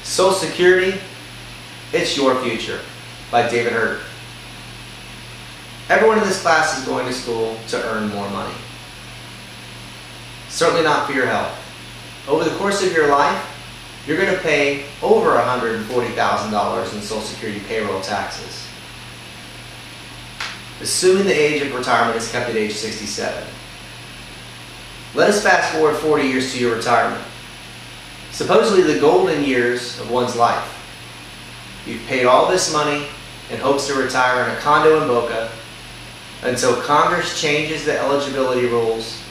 Social Security, it's your future, by David Hurt. Everyone in this class is going to school to earn more money. Certainly not for your health. Over the course of your life, you're going to pay over $140,000 in Social Security payroll taxes, assuming the age of retirement is kept at age 67. Let us fast forward 40 years to your retirement. Supposedly the golden years of one's life. You've paid all this money in hopes to retire in a condo in Boca until Congress changes the eligibility rules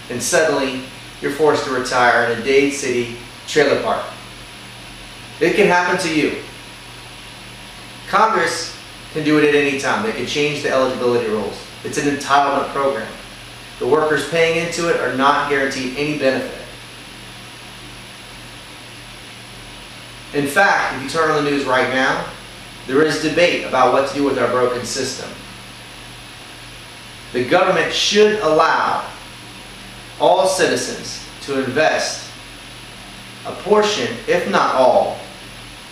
and suddenly you're forced to retire in a Dade City trailer park. It can happen to you. Congress can do it at any time. They can change the eligibility rules. It's an entitlement program. The workers paying into it are not guaranteed any benefit. In fact, if you turn on the news right now, there is debate about what to do with our broken system. The government should allow all citizens to invest a portion, if not all,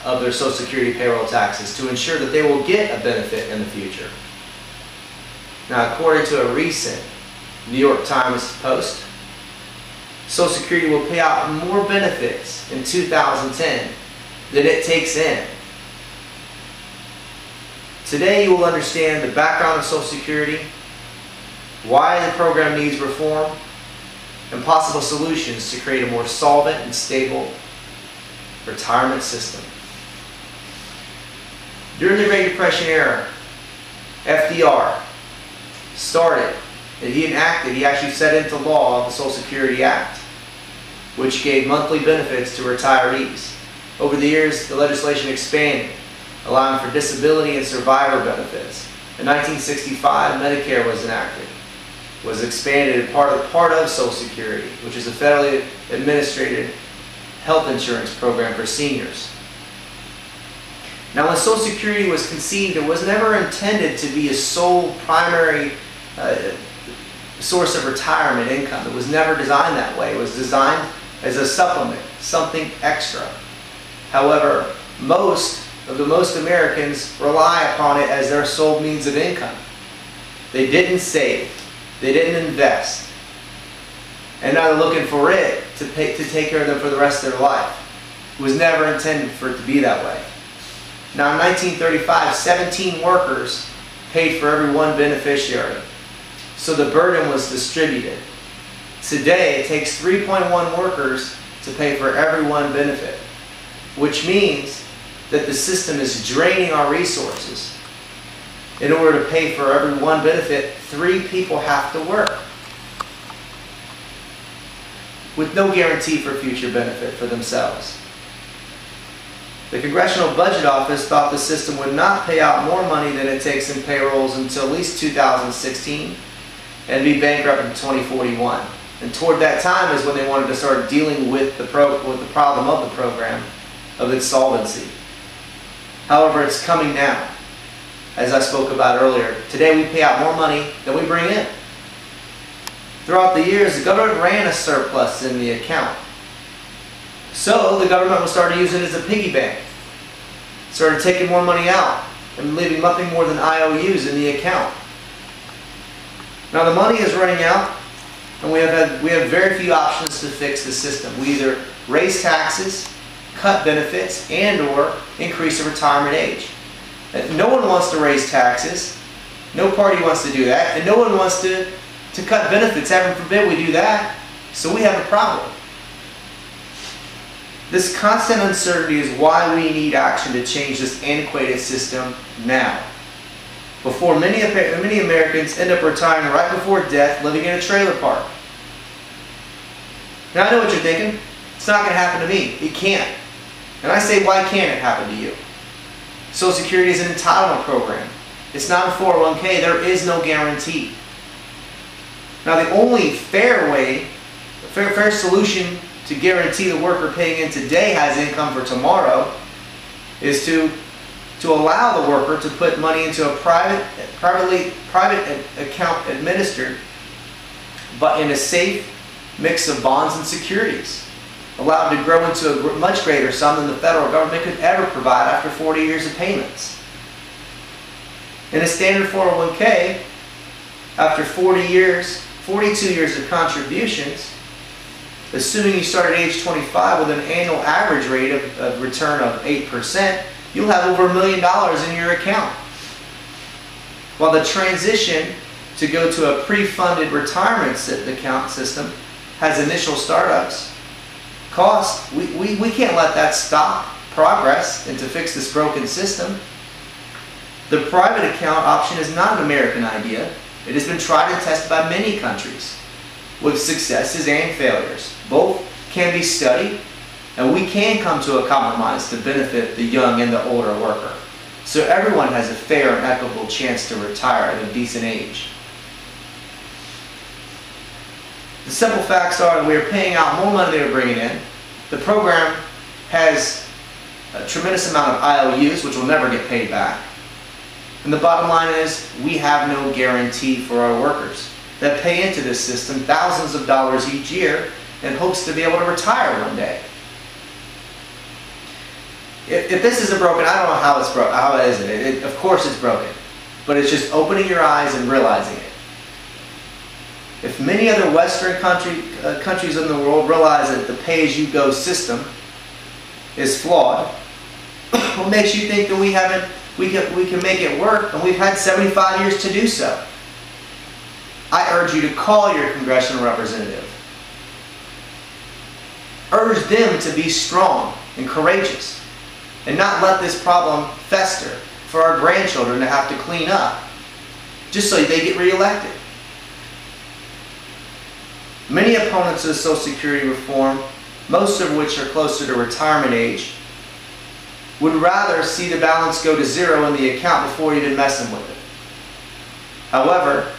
of their Social Security payroll taxes to ensure that they will get a benefit in the future. Now, according to a recent New York Times post, Social Security will pay out more benefits in 2010 than it takes in. Today you will understand the background of Social Security, why the program needs reform, and possible solutions to create a more solvent and stable retirement system. During the Great Depression era, FDR started, and he actually set into law the Social Security Act, which gave monthly benefits to retirees. Over the years, the legislation expanded, allowing for disability and survivor benefits. In 1965, Medicare was enacted, was expanded as part of Social Security, which is a federally administered health insurance program for seniors. Now, when Social Security was conceived, it was never intended to be a sole primary source of retirement income. It was never designed that way. It was designed as a supplement, something extra. However, most Americans rely upon it as their sole means of income. They didn't save. They didn't invest. And now they're looking for it to take care of them for the rest of their life. It was never intended for it to be that way. Now, in 1935, 17 workers paid for every one beneficiary. So the burden was distributed. Today, it takes 3.1 workers to pay for every one benefit, which means that the system is draining our resources. In order to pay for every one benefit, 3 people have to work, with no guarantee for future benefit for themselves. The Congressional Budget Office thought the system would not pay out more money than it takes in payrolls until at least 2016 and be bankrupt in 2041. And toward that time is when they wanted to start dealing with the problem of the program, of its solvency. However, it's coming now, as I spoke about earlier. Today we pay out more money than we bring in. Throughout the years, the government ran a surplus in the account. So the government was starting to use it as a piggy bank. Started taking more money out and leaving nothing more than IOUs in the account. Now the money is running out, and we have very few options to fix the system. We either raise taxes, cut benefits, and or increase the retirement age. And no one wants to raise taxes. No party wants to do that. And no one wants to cut benefits. Heaven forbid we do that. So we have a problem. This constant uncertainty is why we need action to change this antiquated system now, before many Americans end up retiring right before death, living in a trailer park. Now I know what you're thinking. It's not going to happen to me. It can't. And I say, why can't it happen to you? Social Security is an entitlement program. It's not a 401k. There is no guarantee. Now the only fair solution to guarantee the worker paying in today has income for tomorrow is to allow the worker to put money into a private account administered, but in a safe mix of bonds and securities. allowed to grow into a much greater sum than the federal government could ever provide after 40 years of payments. In a standard 401k, after 42 years of contributions, assuming you start at age 25 with an annual average rate of return of 8%, you'll have over $1 million in your account. While the transition to go to a pre-funded retirement account system has initial startups, cost, we can't let that stop progress and to fix this broken system. The private account option is not an American idea. It has been tried and tested by many countries with successes and failures. Both can be studied, and we can come to a compromise to benefit the young and the older worker, so everyone has a fair and equitable chance to retire at a decent age. The simple facts are that we are paying out more money than we're bringing in. The program has a tremendous amount of IOUs, which will never get paid back. And the bottom line is, we have no guarantee for our workers that pay into this system thousands of dollars each year in hopes to be able to retire one day. If this isn't broken, I don't know how it's broken. How is it? Of course it's broken, but it's just opening your eyes and realizing it. If many other Western countries in the world realize that the pay-as-you-go system is flawed, what makes you think that we can make it work, and we've had 75 years to do so? I urge you to call your congressional representative. Urge them to be strong and courageous and not let this problem fester for our grandchildren to have to clean up just so they get reelected. Many opponents of Social Security reform, most of which are closer to retirement age, would rather see the balance go to zero in the account before even messing with it. However,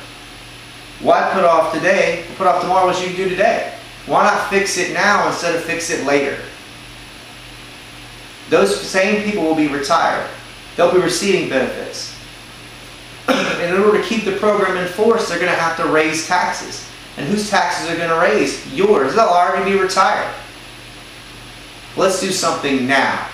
why put off today, put off tomorrow what you can do today? Why not fix it now instead of fix it later? Those same people will be retired. They'll be receiving benefits. In order to keep the program in force, they're going to have to raise taxes. And whose taxes are going to raise? Yours. They'll already be retired. Let's do something now.